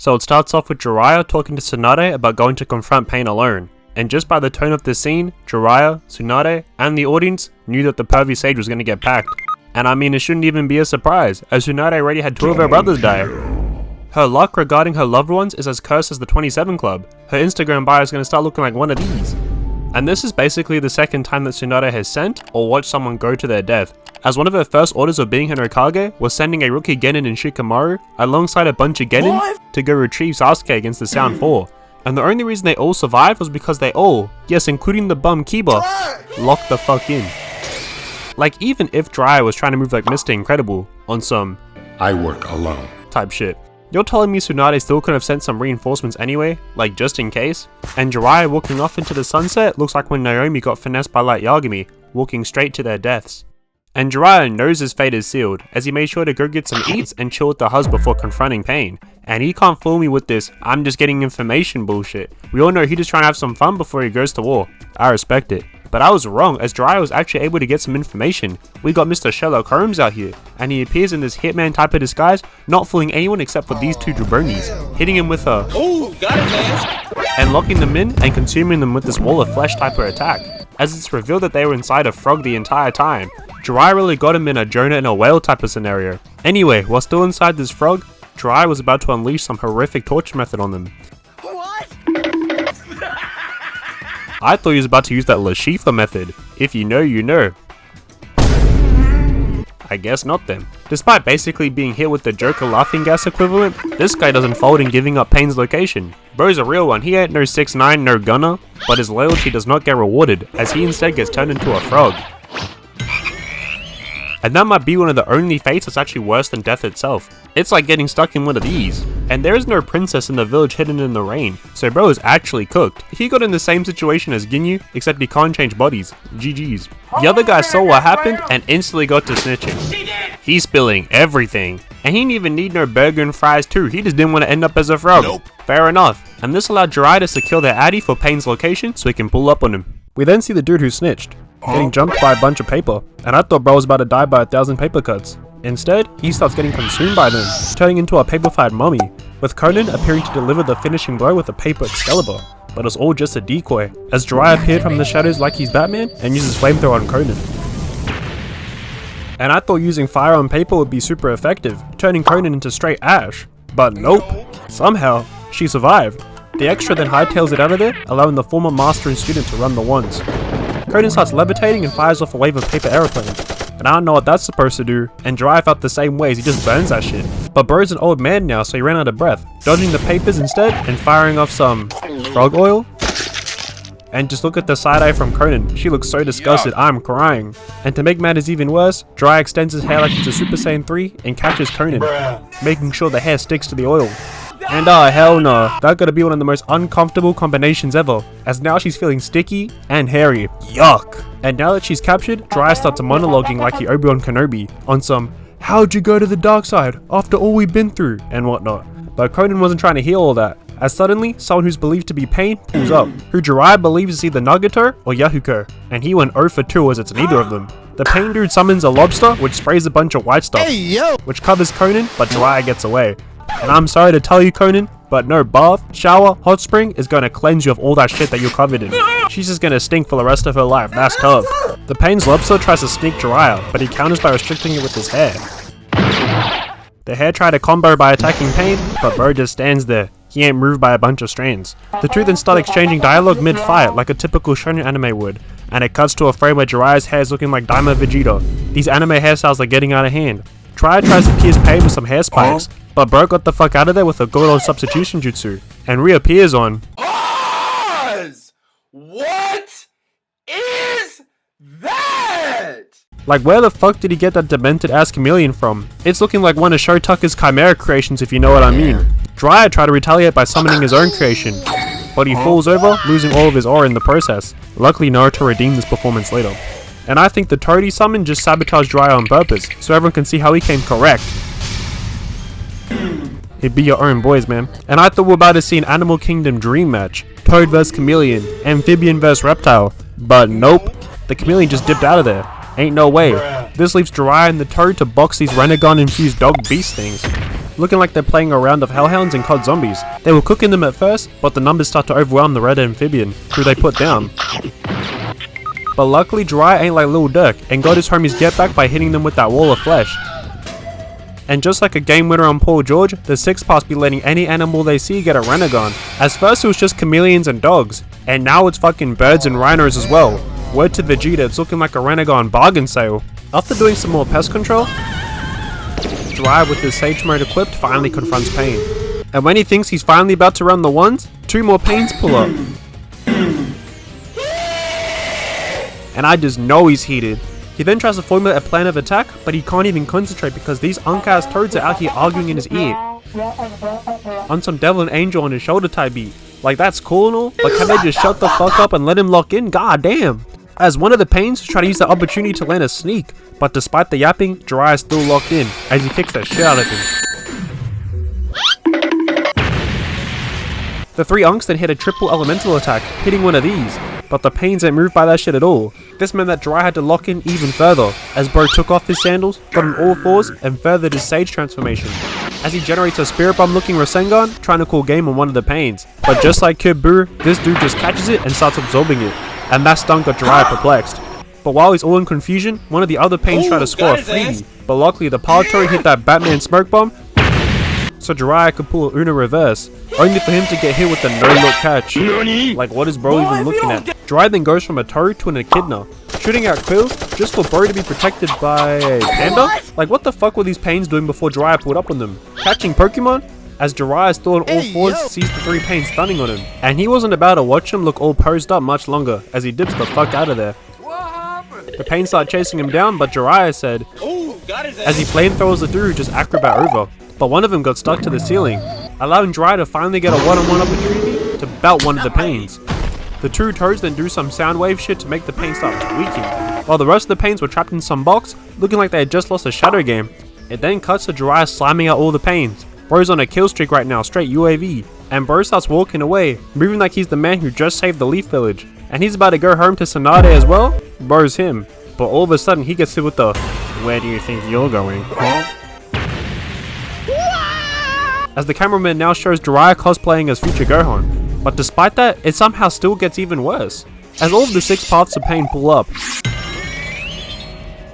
So it starts off with Jiraiya talking to Tsunade about going to confront Pain alone. And just by the tone of the scene, Jiraiya, Tsunade, and the audience knew that the pervy sage was going to get packed. And I mean, it shouldn't even be a surprise, as Tsunade already had 2 of her brothers die. Her luck regarding her loved ones is as cursed as the 27 Club. Her Instagram bio is going to start looking like one of these. And this is basically the second time that Tsunade has sent or watched someone go to their death, as one of her first orders of being an Hokage was sending a rookie Genin in Shikamaru alongside a bunch of Genin to go retrieve Sasuke against the Sound 4. And the only reason they all survived was because they all, yes including the bum Kiba, locked the fuck in. Like even if Jiraiya was trying to move like Mr. Incredible on some I work alone type shit, you're telling me Tsunade still could have sent some reinforcements anyway, like just in case? And Jiraiya walking off into the sunset looks like when Naomi got finessed by Light Yagami, walking straight to their deaths. And Jiraiya knows his fate is sealed, as he made sure to go get some eats and chill with the hus before confronting Pain. And he can't fool me with this "I'm just getting information" bullshit. We all know he just trying to have some fun before he goes to war. I respect it. But I was wrong, as Jiraiya was actually able to get some information. We got Mr. Sherlock Holmes out here, and he appears in this hitman type of disguise, not fooling anyone except for these 2 jabronis, hitting him with a "Ooh, got it, man," and locking them in and consuming them with this wall of flesh type of attack, as it's revealed that they were inside a frog the entire time. Jiraiya really got him in a Jonah and a whale type of scenario. Anyway, while still inside this frog, Jiraiya was about to unleash some horrific torture method on them. What? I thought he was about to use that Lashifa method. If you know, you know. I guess not then. Despite basically being hit with the Joker laughing gas equivalent, this guy doesn't fold in giving up Pain's location. Bro's a real one, he ain't no 6'9", no gunner, but his loyalty does not get rewarded, as he instead gets turned into a frog. And that might be one of the only fates that's actually worse than death itself. It's like getting stuck in one of these. And there is no princess in the village hidden in the rain, so bro is actually cooked. He got in the same situation as Ginyu, except he can't change bodies. GG's. The other guy saw what happened and instantly got to snitching. He's spilling everything. And he didn't even need no burger and fries too, he just didn't want to end up as a frog. Nope. Fair enough. And this allowed Jiraiya to secure their addy for Pain's location so he can pull up on him. We then see the dude who snitched, getting jumped by a bunch of paper, and I thought bro was about to die by 1,000 paper cuts. Instead, he starts getting consumed by them, turning into a paper-fied mummy, with Conan appearing to deliver the finishing blow with a paper Excalibur. But it's all just a decoy, as Jiraiya appeared from the shadows like he's Batman and uses flamethrower on Conan. And I thought using fire on paper would be super effective, turning Conan into straight ash. But nope, somehow, she survived. The extra then hightails it out of there, allowing the former master and student to run the wands. Conan starts levitating and fires off a wave of paper aeroplanes. And I don't know what that's supposed to do, and Jiraiya felt the same way as he just burns that shit. But bro's an old man now, so he ran out of breath, dodging the papers instead and firing off some frog oil. And just look at the side eye from Conan, she looks so disgusted, I'm crying. And to make matters even worse, Jiraiya extends his hair like it's a Super Saiyan 3 and catches Conan, making sure the hair sticks to the oil. And hell no, that gotta be one of the most uncomfortable combinations ever, as now she's feeling sticky and hairy. Yuck! And now that she's captured, Jiraiya starts monologuing like he Obi-Wan Kenobi on some "how'd you go to the dark side after all we've been through" and whatnot. But Conan wasn't trying to hear all that, as suddenly someone who's believed to be Pain pulls up, who Jiraiya believes is either Nagato or Yahuko, and he went 0 for 2 as it's neither of them. The Pain dude summons a lobster which sprays a bunch of white stuff, which covers Conan, but Jiraiya gets away. And I'm sorry to tell you, Conan, but no bath, shower, hot spring is gonna cleanse you of all that shit that you're covered in. She's just gonna stink for the rest of her life, that's tough. The Pain's lobster tries to sneak Jiraiya, but he counters by restricting it with his hair. The hair tried to combo by attacking Pain, but bro just stands there. He ain't moved by a bunch of strands. The two then start exchanging dialogue mid-fight like a typical shonen anime would, and it cuts to a frame where Jiraiya's hair is looking like Daima Vegeta. These anime hairstyles are getting out of hand. Jiraiya tries to pierce Pain with some hair spikes, but bro got the fuck out of there with a good old substitution jutsu, and reappears on Pause! What is that? Like, where the fuck did he get that demented ass chameleon from? It's looking like one of Sho Tucker's chimera creations, if you know what I mean. Jiraiya tried to retaliate by summoning his own creation, but he falls over, losing all of his aura in the process. Luckily Naruto redeemed this performance later. And I think the Toad he summoned just sabotaged Jiraiya on purpose, so everyone can see how he came correct. It'd be your own boys, man. And I thought we were about to see an Animal Kingdom dream match. Toad vs Chameleon, Amphibian vs Reptile. But nope, the Chameleon just dipped out of there. Ain't no way. This leaves Jiraiya and the Toad to box these Renegon infused dog beast things. looking like they're playing a round of hellhounds and COD zombies. They were cooking them at first, but the numbers start to overwhelm the red amphibian, who they put down. But luckily Jiraiya ain't like Lil Durk and got his homies get back by hitting them with that wall of flesh. And just like a game winner on Paul George, the 6 pass be letting any animal they see get a Renegon. As first it was just chameleons and dogs, and now it's fucking birds and rhinos as well. Word to Vegeta, it's looking like a Renegon bargain sale. After doing some more pest control, Jiraiya with his Sage mode equipped finally confronts Pain. And when he thinks he's finally about to run the ones, 2 more Pains pull up. And I just know he's heated. He then tries to formulate a plan of attack, but he can't even concentrate because these unk-ass toads are out here arguing in his ear. On some devil and angel on his shoulder tie beat. Like that's cool and all, but can they just shut the fuck up and let him lock in? God damn. As one of the Pains try to use the opportunity to land a sneak, but despite the yapping, Jiraiya is still locked in, as he kicks the shit out of him. The 3 unks then hit a triple elemental attack, hitting one of these, but the Pains ain't moved by that shit at all. This meant that Jiraiya had to lock in even further, as bro took off his sandals, got on all 4s, and furthered his Sage transformation, as he generates a Spirit Bomb looking Rasengan, trying to call game on one of the Pains. But just like Kid Buu, this dude just catches it and starts absorbing it, and that stun got Jiraiya perplexed. But while he's all in confusion, one of the other Pains tried to score a freebie, but luckily the Power Tori hit that Batman Smoke Bomb, so Jiraiya could pull a Una reverse, only for him to get hit with the no-look catch. Like what is bro even looking at? Jiraiya then goes from a Toad to an Echidna, shooting out quills just for bro to be protected by a panda? Like what the fuck were these Pains doing before Jiraiya pulled up on them? Catching Pokemon? As Jiraiya still on all 4s sees the 3 Pains stunning on him, and he wasn't about to watch him look all posed up much longer as he dips the fuck out of there. The Pains start chasing him down, but Jiraiya said, as he flamethrowers the dude just acrobat over. But one of them got stuck to the ceiling, allowing Jiraiya to finally get a one-on-one opportunity to belt one of the Pains. The 2 toads then do some sound wave shit to make the Pains start tweaking, while the rest of the Pains were trapped in some box, looking like they had just lost a shadow game. It then cuts to Jiraiya slamming out all the Pains. Bro's on a kill streak right now, straight UAV, and bro starts walking away, moving like he's the man who just saved the Leaf Village, and he's about to go home to Tsunade as well. Bro's him, but all of a sudden he gets hit with the, "Where do you think you're going, huh?" As the cameraman now shows Jiraiya cosplaying as future Gohan, but despite that, it somehow still gets even worse, as all of the 6 paths of pain pull up.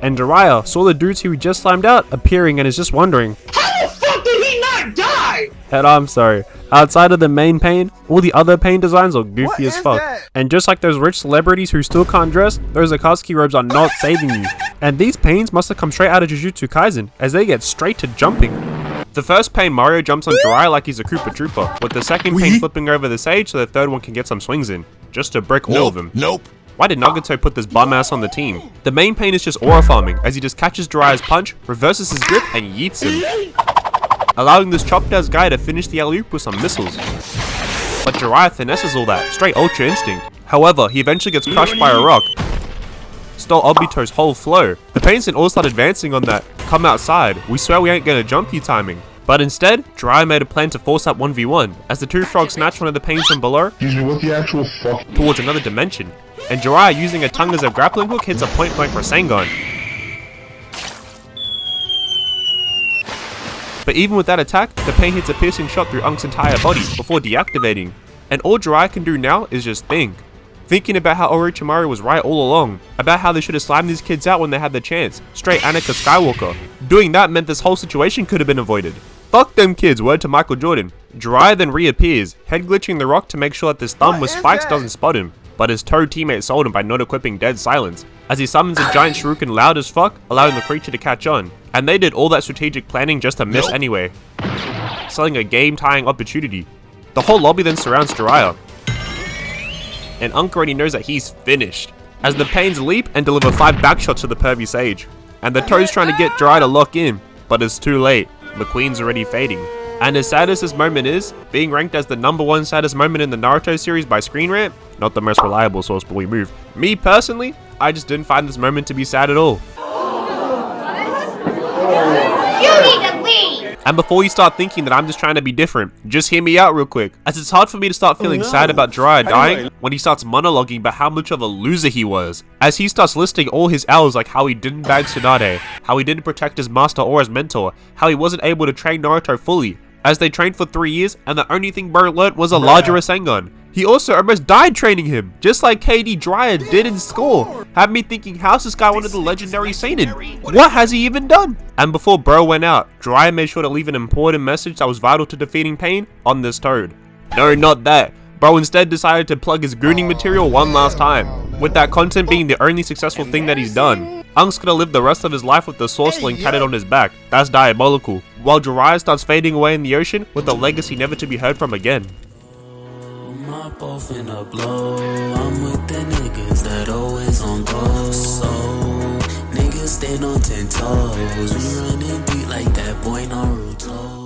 And Jiraiya saw the dudes who he just slammed out appearing and is just wondering, how the fuck did he not die? And I'm sorry, outside of the main Pain, all the other Pain designs are goofy as fuck. And just like those rich celebrities who still can't dress, those Akatsuki robes are not saving you. And these Pains must have come straight out of Jujutsu Kaisen, as they get straight to jumping. The first Pain, Mario jumps on Jiraiya like he's a Koopa Trooper, with the second Pain flipping over the Sage so the third one can get some swings in, just to brick all of them. Why did Nagato put this bum ass on the team? The main Pain is just aura farming, as he just catches Jiraiya's punch, reverses his grip, and yeets him, allowing this chopped ass guy to finish the alley-oop with some missiles. But Jiraiya finesses all that, straight Ultra Instinct. However, he eventually gets crushed by a rock, stole Obito's whole flow. The Pains then all start advancing on that "come outside, we swear we ain't gonna jump you" timing. But instead, Jiraiya made a plan to force that 1v1, as the 2 frogs snatch one of the Pains from below towards another dimension, and Jiraiya using a tongue as a grappling hook hits a point-blank Rasengan. But even with that attack, the Pain hits a piercing shot through Unk's entire body before deactivating, and all Jiraiya can do now is just think. Thinking about how Orochimaru was right all along, about how they should have slammed these kids out when they had the chance, straight Anakin Skywalker. Doing that meant this whole situation could have been avoided. Fuck them kids, word to Michael Jordan. Jiraiya then reappears, head glitching the rock to make sure that this thumb with spikes doesn't spot him, but his Toad teammate sold him by not equipping Dead Silence, as he summons a giant shuriken loud as fuck, allowing the creature to catch on. And they did all that strategic planning just to miss anyway, selling a game-tying opportunity. The whole lobby then surrounds Jiraiya, and Unk already knows that he's finished, as the Pains leap and deliver 5 backshots to the pervy Sage. And the Toad's trying to get Jiraiya to lock in, but it's too late. McQueen's already fading. And as sad as this moment is, being ranked as the #1 saddest moment in the Naruto series by Screen Rant, not the most reliable source but we move. Me personally, I just didn't find this moment to be sad at all. You need to leave! And before you start thinking that I'm just trying to be different, just hear me out real quick, as it's hard for me to start feeling sad about Jiraiya dying when he starts monologuing about how much of a loser he was, as he starts listing all his L's, like how he didn't bag Tsunade, how he didn't protect his master or his mentor, how he wasn't able to train Naruto fully, as they trained for 3 years and the only thing bro learnt was a larger Rasengan. He also almost died training him, just like KD Jiraiya did in school. Had me thinking, how's this guy one of the legendary Sanin? What has he even done? And before bro went out, Jiraiya made sure to leave an important message that was vital to defeating pain on this toad. No, not that. Bro instead decided to plug his gooning material one last time, with that content being the only successful thing that he's done. Unk's gonna live the rest of his life with the sword sling tatted on his back. That's diabolical. While Jiraiya starts fading away in the ocean with a legacy never to be heard from again. Off in a blow. I'm with the niggas that always on go. So niggas stand on 10 toes. We running deep like that boy Naruto.